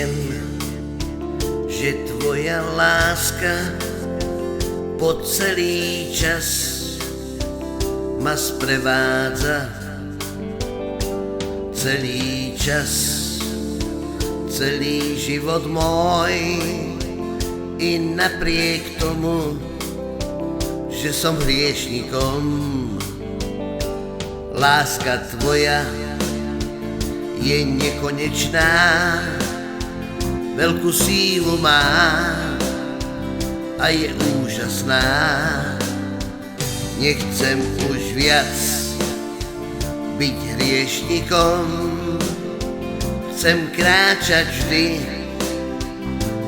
viem, že tvoja láska po celý čas ma sprevádza. Celý čas, celý život môj, i napriek tomu, že som hriešnikom, láska tvoja je nekonečná, veľkú sílu má a je úžasná. Nechcem už viac byť hriešnikom, chcem kráčať vždy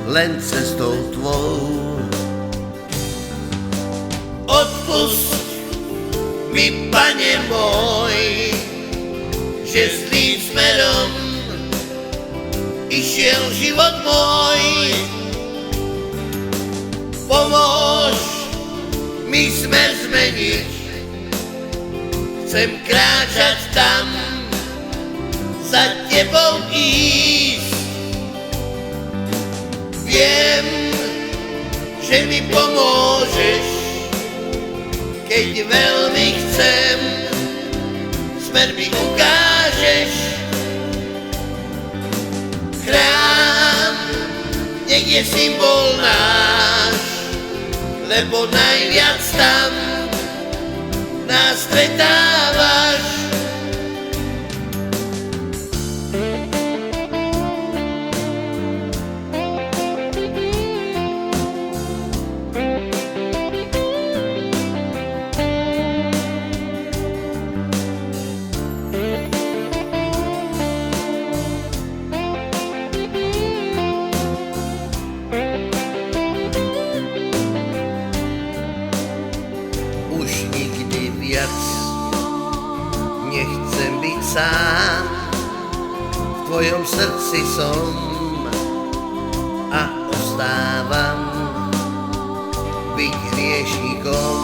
len cestou tvou. Odpusť mi, Pane môj, že zlým smerom išiel život môj. Pomôž mi smer zmeniť, chcem kráčať tam, za tebou ísť. Viem, že mi pomôžeš, keď veľmi chcem, smer mi ukážeš. Chrám, nech je symbol náš, lebo najviac tam nás stretávaš. Už nikdy viac nechcem byť sám, v tvojom srdci som a ostávam. Byť hriešnikom,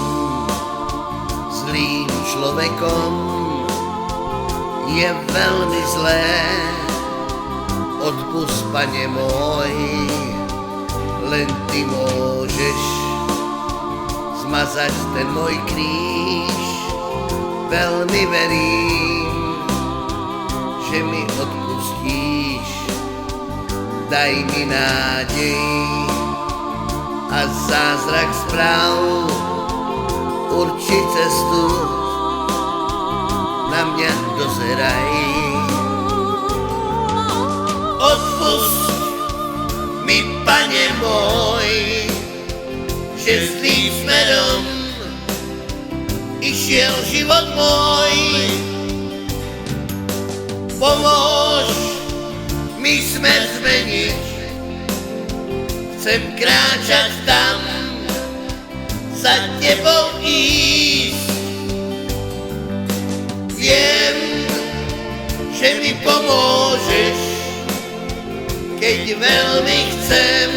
zlým človekom je veľmi zlé. Odpusť, Pane môj, len ty môžeš zmazať ten môj kríž. Veľmi verím, že mi odpustíš. Daj mi nádej a zázrak správ, urči cestu, na mňa dozeraj. Odpusť mi, Pane môj, že zlým smerom išiel život môj. Pomôž mi smer zmeniť, chcem kráčať tam, za tebou ísť. Viem, že mi pomôžeš, keď veľmi chcem,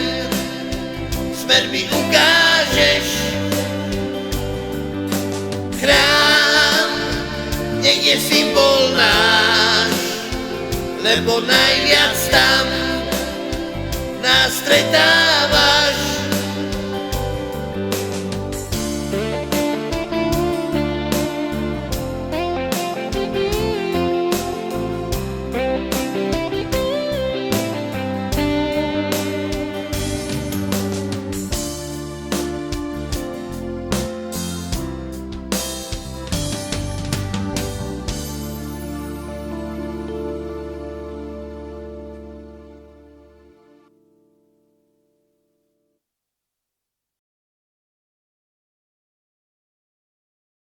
smer mi ukážeš. Chrám, nech je symbol náš, lebo najviac tam nás stretáva.